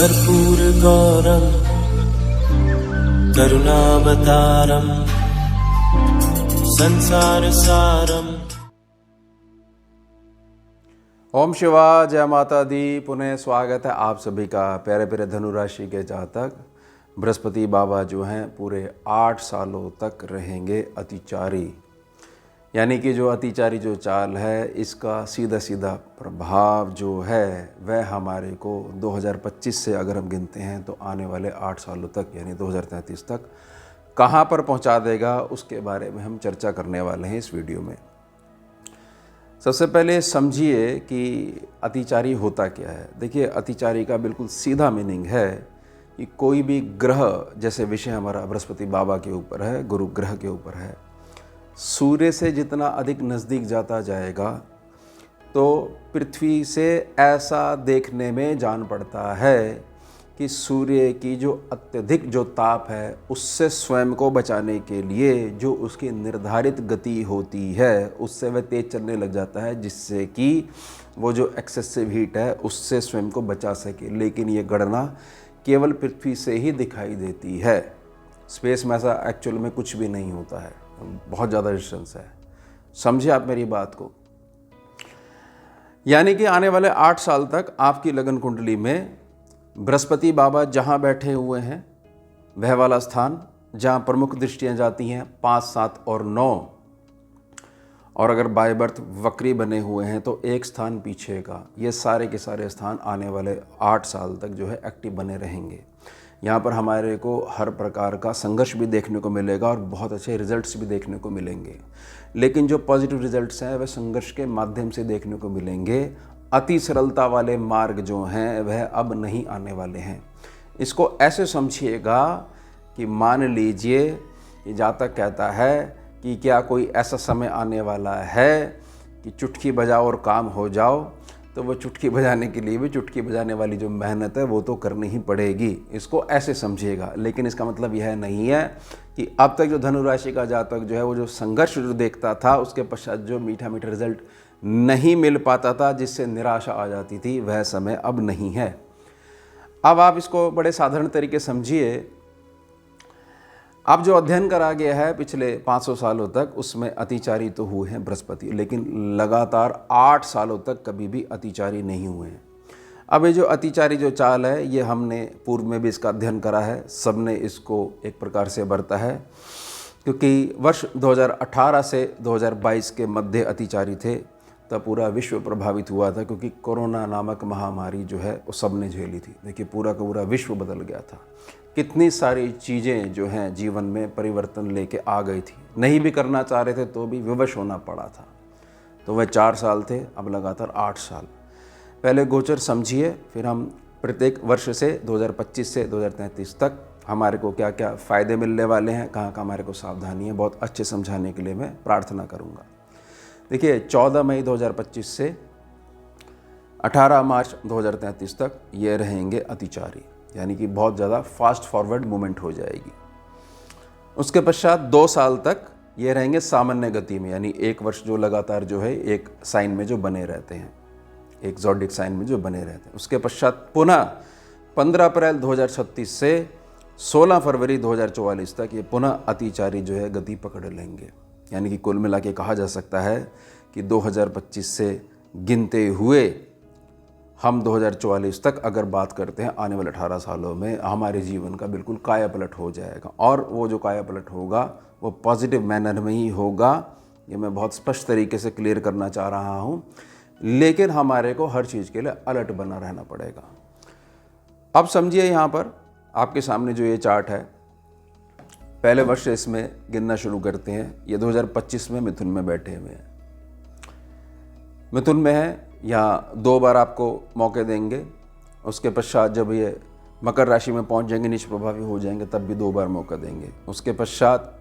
कर्पूरगौरं करुणावतारं संसारसारम्। ओम शिवा, जय माता दी। पुनः स्वागत है आप सभी का। प्यारे प्यारे धनु राशि के जातक, बृहस्पति बाबा जो हैं पूरे 8 सालों तक रहेंगे अतिचारी। यानी कि जो अतिचारी जो चाल है, इसका सीधा सीधा प्रभाव जो है वह हमारे को 2025 से अगर हम गिनते हैं तो आने वाले 8 सालों तक यानी 2033 तक कहाँ पर पहुँचा देगा, उसके बारे में हम चर्चा करने वाले हैं इस वीडियो में। सबसे पहले समझिए कि अतिचारी होता क्या है। देखिए, अतिचारी का बिल्कुल सीधा मीनिंग है कि कोई भी ग्रह, जैसे विषय हमारा बृहस्पति बाबा के ऊपर है, गुरु ग्रह के ऊपर है, सूर्य से जितना अधिक नज़दीक जाता जाएगा तो पृथ्वी से ऐसा देखने में जान पड़ता है कि सूर्य की जो अत्यधिक जो ताप है उससे स्वयं को बचाने के लिए जो उसकी निर्धारित गति होती है उससे वह तेज चलने लग जाता है, जिससे कि वो जो एक्सेसिव हीट है उससे स्वयं को बचा सके। लेकिन ये गणना केवल पृथ्वी से ही दिखाई देती है। स्पेस में ऐसा एक्चुअल में कुछ भी नहीं होता है, बहुत ज़्यादा डिस्टेंस है। समझिए आप मेरी बात को। यानी कि आने वाले 8 साल तक आपकी लगन कुंडली में बृहस्पति बाबा जहाँ बैठे हुए हैं वह वाला स्थान जहाँ प्रमुख दृष्टियाँ जाती हैं 5, 7 और 9, और अगर बाय बर्थ वक्री बने हुए हैं तो एक स्थान पीछे का, ये सारे के सारे स्थान आने वाले 8 साल तक जो है एक्टिव बने रहेंगे। यहाँ पर हमारे को हर प्रकार का संघर्ष भी देखने को मिलेगा और बहुत अच्छे रिजल्ट्स भी देखने को मिलेंगे। लेकिन जो पॉजिटिव रिजल्ट्स हैं वह संघर्ष के माध्यम से देखने को मिलेंगे। अति सरलता वाले मार्ग जो हैं वह अब नहीं आने वाले हैं। इसको ऐसे समझिएगा कि मान लीजिए कि जातक कहता है कि क्या कोई ऐसा समय आने वाला है कि चुटकी बजाओ और काम हो जाओ, तो वो चुटकी बजाने के लिए भी चुटकी बजाने वाली जो मेहनत है वो तो करनी ही पड़ेगी। इसको ऐसे समझिएगा। लेकिन इसका मतलब यह नहीं है कि अब तक जो धनु राशि का जातक जो है वो जो संघर्ष जो देखता था उसके पश्चात जो मीठा मीठा रिजल्ट नहीं मिल पाता था, जिससे निराशा आ जाती थी, वह समय अब नहीं है। अब आप इसको बड़े साधारण तरीके समझिए। अब जो अध्ययन करा गया है पिछले 500 सालों तक, उसमें अतिचारी तो हुए हैं बृहस्पति, लेकिन लगातार 8 सालों तक कभी भी अतिचारी नहीं हुए हैं। अब ये जो अतिचारी जो चाल है ये हमने पूर्व में भी इसका अध्ययन करा है, सबने इसको एक प्रकार से बरता है, क्योंकि वर्ष 2018 से 2022 के मध्य अतिचारी थे, तब पूरा विश्व प्रभावित हुआ था, क्योंकि कोरोना नामक महामारी जो है वो सबने झेली थी। देखिए, पूरा का पूरा विश्व बदल गया था। कितनी सारी चीज़ें जो हैं जीवन में परिवर्तन लेके आ गई थी। नहीं भी करना चाह रहे थे तो भी विवश होना पड़ा था। तो वह 4 साल थे, अब लगातार 8 साल। पहले गोचर समझिए, फिर हम प्रत्येक वर्ष से 2025 से 2033 तक हमारे को क्या क्या फ़ायदे मिलने वाले हैं, कहाँ कहाँ हमारे को सावधानी है, बहुत अच्छे समझाने के लिए मैं प्रार्थना करूँगा। देखिए, 14 मई 2025 से 18 मार्च 2033 तक ये रहेंगे अतिचारी, यानी कि बहुत ज़्यादा फास्ट फॉरवर्ड मूवमेंट हो जाएगी। उसके पश्चात 2 साल तक ये रहेंगे सामान्य गति में, यानी 1 वर्ष जो लगातार जो है एक साइन में जो बने रहते हैं, एक ज़ोडिक साइन में जो बने रहते हैं। उसके पश्चात पुनः 15 अप्रैल 2036 से 16 फरवरी 2044 तक ये पुनः अतिचारी जो है गति पकड़ लेंगे। यानी कि कुल मिला के कहा जा सकता है कि 2025 से गिनते हुए हम 2044 तक अगर बात करते हैं, आने वाले 18 सालों में हमारे जीवन का बिल्कुल कायापलट हो जाएगा। और वो जो कायापलट होगा वो पॉजिटिव मैनर में ही होगा। ये मैं बहुत स्पष्ट तरीके से क्लियर करना चाह रहा हूँ। लेकिन हमारे को हर चीज़ के लिए अलर्ट बना रहना पड़ेगा। अब समझिए, यहाँ पर आपके सामने जो ये चार्ट है, पहले वर्ष इसमें गिनना शुरू करते हैं। ये 2025 में मिथुन में बैठे हुए हैं, मिथुन में है। यहाँ 2 बार आपको मौके देंगे। उसके पश्चात जब ये मकर राशि में पहुँच जाएंगे, नीच प्रभावी हो जाएंगे, तब भी 2 बार मौका देंगे। उसके पश्चात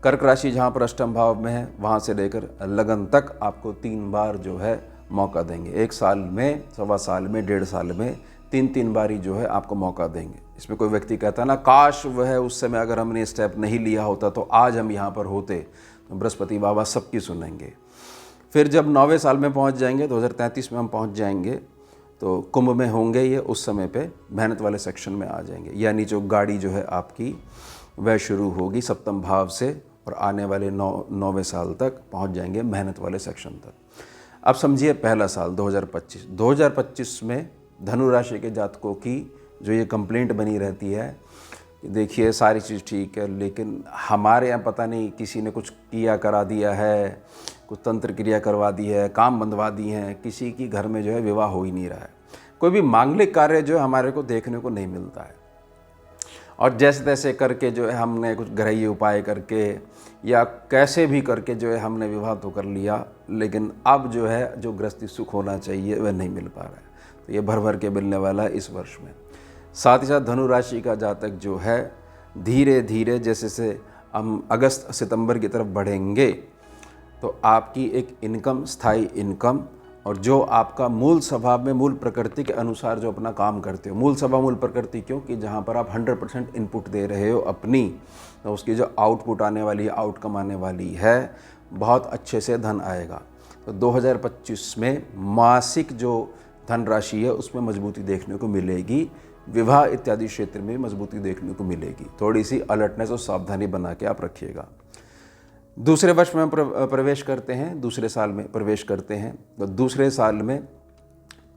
कर्क राशि जहाँ पर अष्टम भाव में है, वहाँ से लेकर लगन तक आपको 3 बार जो है मौका देंगे। 1 साल में, 1.25 साल में, 1.5 साल में 3-3 बारी जो है आपको मौका देंगे। इसमें कोई व्यक्ति कहता है ना, काश वह उस समय अगर हमने स्टेप नहीं लिया होता तो आज हम यहाँ पर होते। तो बृहस्पति बाबा सबकी सुनेंगे। फिर जब 9वें साल में पहुंच जाएंगे, 2033 में हम पहुंच जाएंगे, तो कुंभ में होंगे ये, उस समय पे मेहनत वाले सेक्शन में आ जाएंगे। यानी जो गाड़ी जो है आपकी वह शुरू होगी सप्तम भाव से और आने वाले 9वें साल तक पहुंच जाएंगे मेहनत वाले सेक्शन तक। अब समझिए पहला साल 2025 में धनु राशि के जातकों की जो ये कंप्लेंट बनी रहती है, देखिए सारी चीज़ ठीक है लेकिन हमारे यहाँ पता नहीं किसी ने कुछ किया करा दिया है, कुछ तंत्र क्रिया करवा दी है, काम बंधवा दी हैं, किसी की घर में जो है विवाह हो ही नहीं रहा है, कोई भी मांगलिक कार्य जो है हमारे को देखने को नहीं मिलता है। और जैसे तैसे करके जो है हमने कुछ ग्रही उपाय करके या कैसे भी करके जो है हमने विवाह तो कर लिया, लेकिन अब जो है जो गृहस्थी सुख होना चाहिए वह नहीं मिल पा रहा है। तो ये भर भर के मिलने वाला है इस वर्ष में। साथ ही साथ धनु राशि का जातक जो है धीरे धीरे जैसे से हम अगस्त सितंबर की तरफ बढ़ेंगे तो आपकी एक इनकम, स्थायी इनकम, और जो आपका मूल स्वभाव में मूल प्रकृति के अनुसार जो अपना काम करते हो, मूल स्वभाव मूल प्रकृति क्यों कि जहाँ पर आप 100% इनपुट दे रहे हो अपनी, तो उसकी जो आउटपुट आने वाली है, आउटकम आने वाली है, बहुत अच्छे से धन आएगा। तो 2025 में मासिक जो धनराशि है उसमें मजबूती देखने को मिलेगी, विवाह इत्यादि क्षेत्र में मजबूती देखने को मिलेगी। थोड़ी सी अलर्टनेस और सावधानी बना के आप रखिएगा। दूसरे वर्ष में हम प्रवेश करते हैं, दूसरे साल में प्रवेश करते हैं। तो दूसरे साल में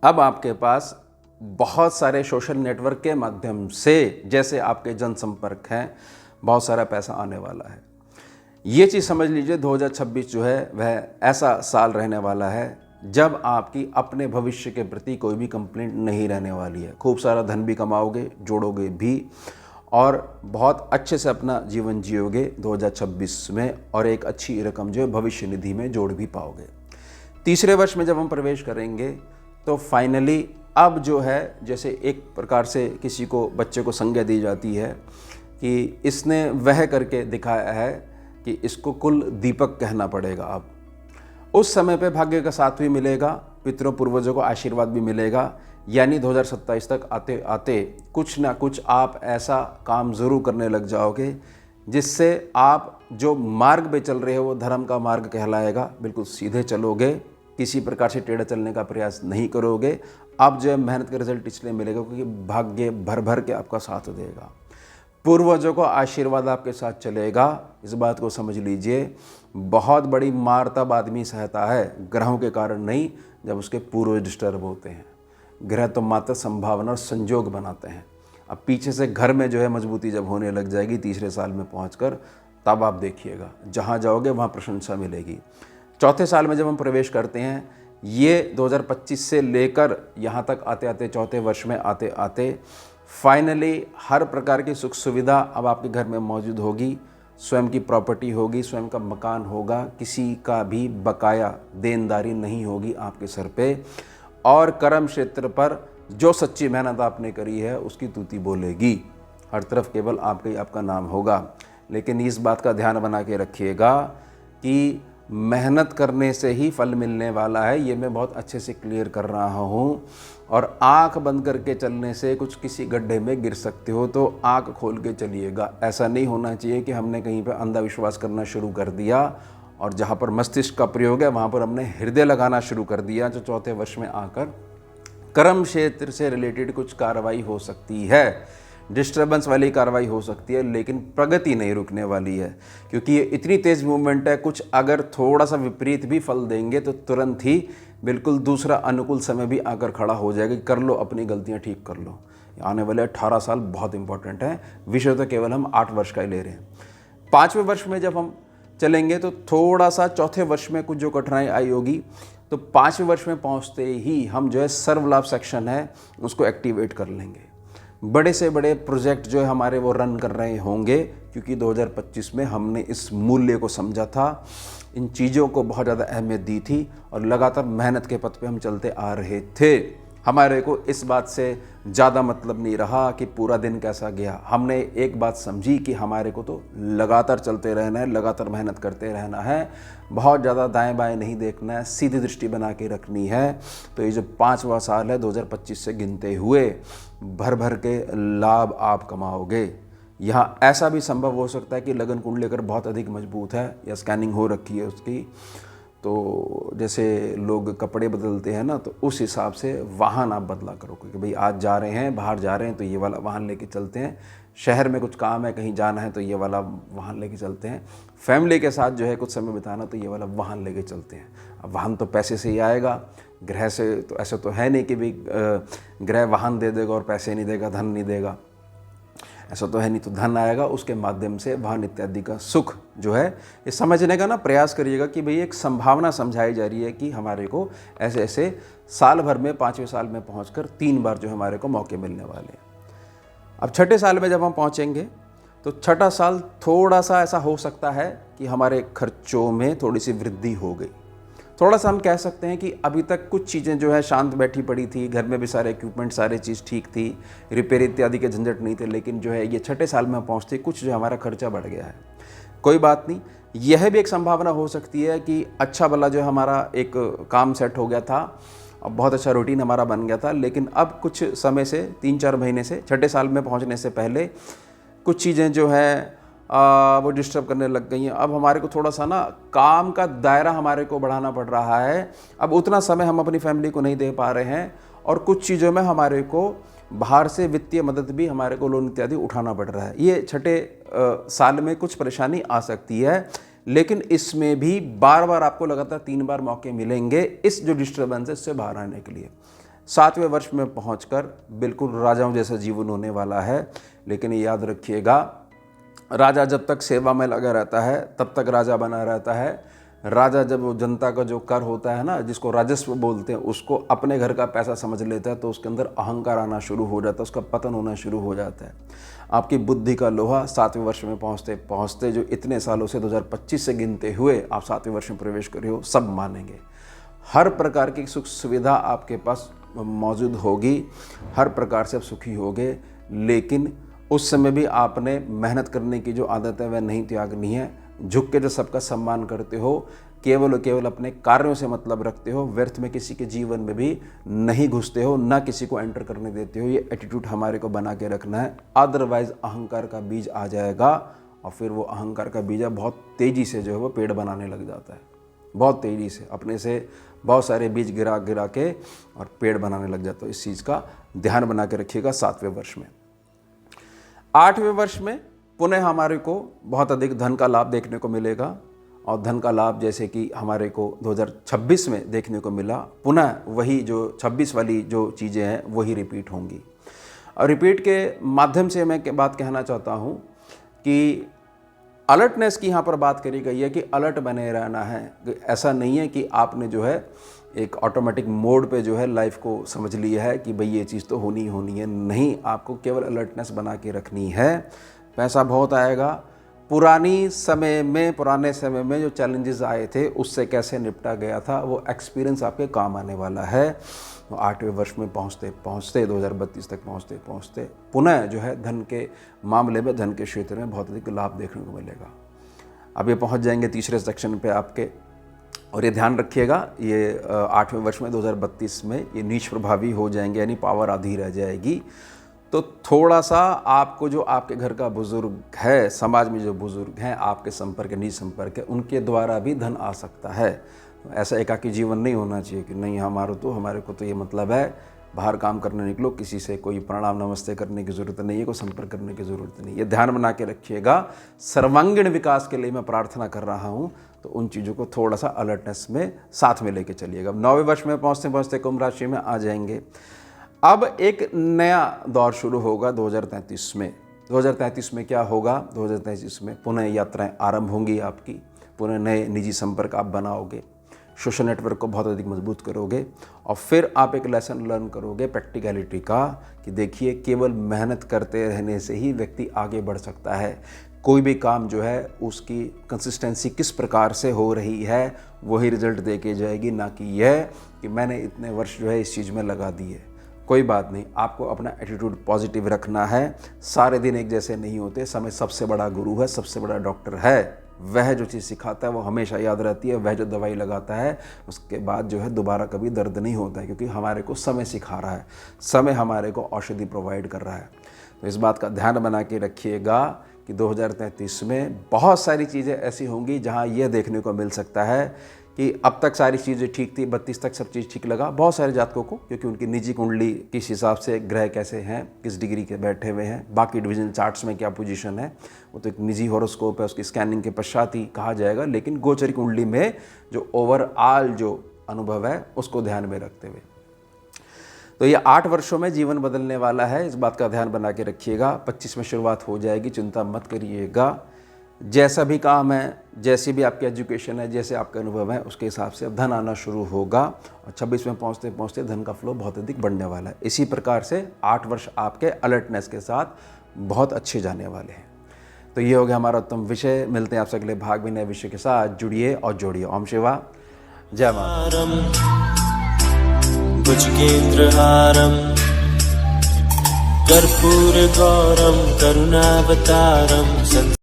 अब आपके पास बहुत सारे सोशल नेटवर्क के माध्यम से, जैसे आपके जनसंपर्क हैं, बहुत सारा पैसा आने वाला है। ये चीज़ समझ लीजिए 2026 जो है वह ऐसा साल रहने वाला है जब आपकी अपने भविष्य के प्रति कोई भी कंप्लेंट नहीं रहने वाली है। खूब सारा धन भी कमाओगे, जोड़ोगे भी, और बहुत अच्छे से अपना जीवन जियोगे 2026 में, और एक अच्छी रकम जो है भविष्य निधि में जोड़ भी पाओगे। तीसरे वर्ष में जब हम प्रवेश करेंगे तो फाइनली अब जो है, जैसे एक प्रकार से किसी को, बच्चे को संज्ञा दी जाती है कि इसने वह करके दिखाया है कि इसको कुल दीपक कहना पड़ेगा। अब उस समय पे भाग्य का साथ भी मिलेगा, पितरों पूर्वजों को आशीर्वाद भी मिलेगा। यानी 2027 तक आते आते कुछ ना कुछ आप ऐसा काम ज़रूर करने लग जाओगे जिससे आप जो मार्ग पे चल रहे हो वो धर्म का मार्ग कहलाएगा। बिल्कुल सीधे चलोगे, किसी प्रकार से टेढ़ा चलने का प्रयास नहीं करोगे। अब जो है मेहनत का रिजल्ट इसलिए मिलेगा क्योंकि भाग्य भर भर के आपका साथ देगा, पूर्वजों को आशीर्वाद आपके साथ चलेगा। इस बात को समझ लीजिए, बहुत बड़ी मार तब आदमी सहता है ग्रहों के कारण नहीं, जब उसके पूर्वज डिस्टर्ब होते हैं। ग्रह तो मात्र संभावना और संजोग बनाते हैं। अब पीछे से घर में जो है मजबूती जब होने लग जाएगी तीसरे साल में पहुंचकर, तब आप देखिएगा जहां जाओगे वहां प्रशंसा मिलेगी। चौथे साल में जब हम प्रवेश करते हैं, ये 2025 से लेकर यहाँ तक आते आते, चौथे वर्ष में आते आते फाइनली हर प्रकार की सुख सुविधा अब आपके घर में मौजूद होगी। स्वयं की प्रॉपर्टी होगी, स्वयं का मकान होगा, किसी का भी बकाया देनदारी नहीं होगी आपके सर पे, और कर्म क्षेत्र पर जो सच्ची मेहनत आपने करी है उसकी तूती बोलेगी। हर तरफ केवल आपका नाम होगा। लेकिन इस बात का ध्यान बना के रखिएगा कि मेहनत करने से ही फल मिलने वाला है। ये मैं बहुत अच्छे से क्लियर कर रहा हूँ। और आंख बंद करके चलने से कुछ किसी गड्ढे में गिर सकते हो, तो आंख खोल के चलिएगा। ऐसा नहीं होना चाहिए कि हमने कहीं पर अंधविश्वास करना शुरू कर दिया और जहाँ पर मस्तिष्क का प्रयोग है वहाँ पर हमने हृदय लगाना शुरू कर दिया। जो चौथे वर्ष में आकर कर्म क्षेत्र से रिलेटेड कुछ कार्रवाई हो सकती है, डिस्टर्बेंस वाली कार्रवाई हो सकती है, लेकिन प्रगति नहीं रुकने वाली है क्योंकि ये इतनी तेज़ मूवमेंट है। कुछ अगर थोड़ा सा विपरीत भी फल देंगे तो तुरंत ही बिल्कुल दूसरा अनुकूल समय भी आकर खड़ा हो जाएगा। कर लो, अपनी गलतियां ठीक कर लो। आने वाले 18 साल बहुत इंपॉर्टेंट है। विषय तो केवल हम 8 वर्ष का ही ले रहे हैं। 5वें वर्ष में जब हम चलेंगे तो थोड़ा सा चौथे वर्ष में कुछ जो कठिनाई आई होगी, तो 5वें वर्ष में पहुँचते ही हम जो है सर्वलाभ सेक्शन है उसको एक्टिवेट कर लेंगे। बड़े से बड़े प्रोजेक्ट जो है हमारे वो रन कर रहे होंगे क्योंकि 2025 में हमने इस मूल्य को समझा था, इन चीज़ों को बहुत ज़्यादा अहमियत दी थी और लगातार मेहनत के पथ पे हम चलते आ रहे थे। हमारे को इस बात से ज़्यादा मतलब नहीं रहा कि पूरा दिन कैसा गया। हमने एक बात समझी कि हमारे को तो लगातार चलते रहना है, लगातार मेहनत करते रहना है, बहुत ज़्यादा दाएं बाएं नहीं देखना है, सीधी दृष्टि बना के रखनी है। तो ये जो 5वां साल है 2025 से गिनते हुए भर भर के लाभ आप कमाओगे। यहाँ ऐसा भी संभव हो सकता है कि लगन कुंडली अगर बहुत अधिक मजबूत है या स्कैनिंग हो रखी है उसकी, तो जैसे लोग कपड़े बदलते हैं ना, तो उस हिसाब से वाहन आप बदला करो, क्योंकि भाई आज जा रहे हैं, बाहर जा रहे हैं तो ये वाला वाहन लेके चलते हैं, शहर में कुछ काम है, कहीं जाना है तो ये वाला वाहन लेके चलते हैं, फैमिली के साथ जो है कुछ समय बिताना तो ये वाला वाहन लेके चलते हैं। अब वाहन तो पैसे से ही आएगा, ग्रह से तो ऐसा तो है नहीं कि भाई ग्रह वाहन दे देगा और पैसे नहीं देगा, धन नहीं देगा, ऐसा तो है नहीं। तो धन आएगा, उसके माध्यम से वाहन इत्यादि का सुख जो है ये समझने का ना प्रयास करिएगा कि भाई एक संभावना समझाई जा रही है कि हमारे को ऐसे ऐसे साल भर में 5वें साल में पहुंचकर 3 बार जो हमारे को मौके मिलने वाले हैं। अब छठे साल में जब हम पहुंचेंगे तो छठा साल थोड़ा सा ऐसा हो सकता है कि हमारे खर्चों में थोड़ी सी वृद्धि हो गई। थोड़ा सा हम कह सकते हैं कि अभी तक कुछ चीज़ें जो है शांत बैठी पड़ी थी, घर में भी सारे इक्विपमेंट सारी चीज़ ठीक थी, रिपेयर इत्यादि के झंझट नहीं थे, लेकिन जो है ये छठे साल में पहुँचते कुछ जो हमारा खर्चा बढ़ गया है। कोई बात नहीं, यह भी एक संभावना हो सकती है कि अच्छा भला जो हमारा एक काम सेट हो गया था, अब बहुत अच्छा रूटीन हमारा बन गया था, लेकिन अब कुछ समय से 3-4 महीने से छठे साल में पहुँचने से पहले कुछ चीज़ें जो है वो डिस्टर्ब करने लग गई हैं। अब हमारे को थोड़ा सा ना काम का दायरा हमारे को बढ़ाना पड़ रहा है, अब उतना समय हम अपनी फैमिली को नहीं दे पा रहे हैं, और कुछ चीज़ों में हमारे को बाहर से वित्तीय मदद भी हमारे को लोन इत्यादि उठाना पड़ रहा है। ये छठे साल में कुछ परेशानी आ सकती है, लेकिन इसमें भी बार बार आपको लगातार 3 बार मौके मिलेंगे इस जो डिस्टर्बेंस है इससे बाहर आने के लिए। 7वें वर्ष में पहुंचकर बिल्कुल राजाओं जैसा जीवन होने वाला है। लेकिन याद रखिएगा, राजा जब तक सेवा में लगा रहता है तब तक राजा बना रहता है। राजा जब वो जनता का जो कर होता है ना, जिसको राजस्व बोलते हैं, उसको अपने घर का पैसा समझ लेता है तो उसके अंदर अहंकार आना शुरू हो जाता है, उसका पतन होना शुरू हो जाता है। आपकी बुद्धि का लोहा 7वें वर्ष में पहुँचते पहुँचते जो इतने सालों से 2025 से गिनते हुए आप 7वें वर्ष में प्रवेश कर रहे हो, सब मानेंगे। हर प्रकार की सुख सुविधा आपके पास मौजूद होगी, हर प्रकार से आप सुखी होगे, लेकिन उस समय भी आपने मेहनत करने की जो आदत है वह नहीं त्यागनी है। झुक के जो सबका सम्मान करते हो, केवल और केवल अपने कार्यों से मतलब रखते हो, व्यर्थ में किसी के जीवन में भी नहीं घुसते हो, ना किसी को एंटर करने देते हो, ये एटीट्यूड हमारे को बना के रखना है। अदरवाइज अहंकार का बीज आ जाएगा और फिर वो अहंकार का बीज बहुत तेज़ी से जो है वो पेड़ बनाने लग जाता है, बहुत तेज़ी से अपने से बहुत सारे बीज गिरा गिरा के और पेड़ बनाने लग जाता है। इस चीज़ का ध्यान बना के रखिएगा 7वें वर्ष में। 8वें वर्ष में पुनः हमारे को बहुत अधिक धन का लाभ देखने को मिलेगा, और धन का लाभ जैसे कि हमारे को 2026 में देखने को मिला, पुनः वही जो 26 वाली जो चीज़ें हैं वही रिपीट होंगी। और रिपीट के माध्यम से मैं बात कहना चाहता हूँ कि अलर्टनेस की यहाँ पर बात करी गई है कि अलर्ट बने रहना है। ऐसा नहीं है कि आपने जो है एक ऑटोमेटिक मोड पे जो है लाइफ को समझ लिया है कि भाई ये चीज़ तो होनी होनी है, नहीं, आपको केवल अलर्टनेस बना के रखनी है। पैसा बहुत आएगा। पुराने समय में जो चैलेंजेस आए थे उससे कैसे निपटा गया था, वो एक्सपीरियंस आपके काम आने वाला है। तो 8वें वर्ष में पहुँचते पहुँचते 2032 तक पहुँचते पहुँचते पुनः जो है धन के मामले में, धन के क्षेत्र में बहुत अधिक लाभ देखने को मिलेगा। अब ये पहुँच जाएंगे तीसरे सेक्शन पे आपके, और ये ध्यान रखिएगा, ये 8वें वर्ष में 2032 में ये नीच प्रभावी हो जाएंगे, यानी पावर आधी रह जाएगी। तो थोड़ा सा आपको जो आपके घर का बुजुर्ग है, समाज में जो बुजुर्ग हैं, आपके संपर्क नीच संपर्क है, उनके द्वारा भी धन आ सकता है। तो ऐसा एकाकी जीवन नहीं होना चाहिए कि नहीं हमारे को तो ये मतलब है बाहर काम करने निकलो, किसी से कोई प्रणाम नमस्ते करने की ज़रूरत नहीं है, कोई संपर्क करने की ज़रूरत नहीं। ये ध्यान बना के रखिएगा। सर्वांगीण विकास के लिए मैं प्रार्थना कर रहा हूँ, तो उन चीज़ों को थोड़ा सा अलर्टनेस में साथ में लेके चलिएगा। 9वें वर्ष में पहुँचते पहुँचते कुंभ राशि में आ जाएंगे। अब एक नया दौर शुरू होगा 2033 में। 2033 में क्या होगा? 2033 में पुनः यात्राएं आरंभ होंगी आपकी, पुनः नए निजी संपर्क आप बनाओगे, सोशल नेटवर्क को बहुत अधिक मजबूत करोगे, और फिर आप एक लेसन लर्न करोगे प्रैक्टिकलिटी का कि देखिए केवल मेहनत करते रहने से ही व्यक्ति आगे बढ़ सकता है। कोई भी काम जो है उसकी कंसिस्टेंसी किस प्रकार से हो रही है वही रिजल्ट दे के जाएगी, ना कि यह कि मैंने इतने वर्ष जो है इस चीज़ में लगा दिए। कोई बात नहीं, आपको अपना एटीट्यूड पॉजिटिव रखना है। सारे दिन एक जैसे नहीं होते। समय सबसे बड़ा गुरु है, सबसे बड़ा डॉक्टर है। वह जो चीज़ सिखाता है वो हमेशा याद रहती है। वह जो दवाई लगाता है उसके बाद जो है दोबारा कभी दर्द नहीं होता है, क्योंकि हमारे को समय सिखा रहा है, समय हमारे को औषधि प्रोवाइड कर रहा है। तो इस बात का ध्यान बना के रखिएगा कि 2033 में बहुत सारी चीज़ें ऐसी होंगी जहां यह देखने को मिल सकता है कि अब तक सारी चीज़ें ठीक थी, 32 तक सब चीज़ ठीक लगा बहुत सारे जातकों को, क्योंकि उनकी निजी कुंडली किस हिसाब से ग्रह कैसे हैं, किस डिग्री के बैठे हुए हैं, बाकी डिवीजन चार्ट्स में क्या पोजीशन है, वो तो एक निजी हॉरोस्कोप है, उसकी स्कैनिंग के पश्चात ही कहा जाएगा। लेकिन गोचरी कुंडली में जो ओवरऑल जो अनुभव है उसको ध्यान में रखते हुए, तो ये 8 वर्षों में जीवन बदलने वाला है, इस बात का ध्यान बना के रखिएगा। 25 में शुरुआत हो जाएगी, चिंता मत करिएगा। जैसा भी काम है, जैसी भी आपकी एजुकेशन है, जैसे आपका अनुभव है, उसके हिसाब से अब धन आना शुरू होगा और 26 में पहुँचते पहुँचते धन का फ्लो बहुत अधिक बढ़ने वाला है। इसी प्रकार से 8 वर्ष आपके अलर्टनेस के साथ बहुत अच्छे जाने वाले हैं। तो ये हो गया हमारा उत्तम विषय। मिलते हैं आपसे अगले भाग में नए विषय के साथ। जुड़िए और जोड़िए। ओम शिवा, जय माता। भुजगेन्द्रहारं कर्पूरगौरं करुणावतारं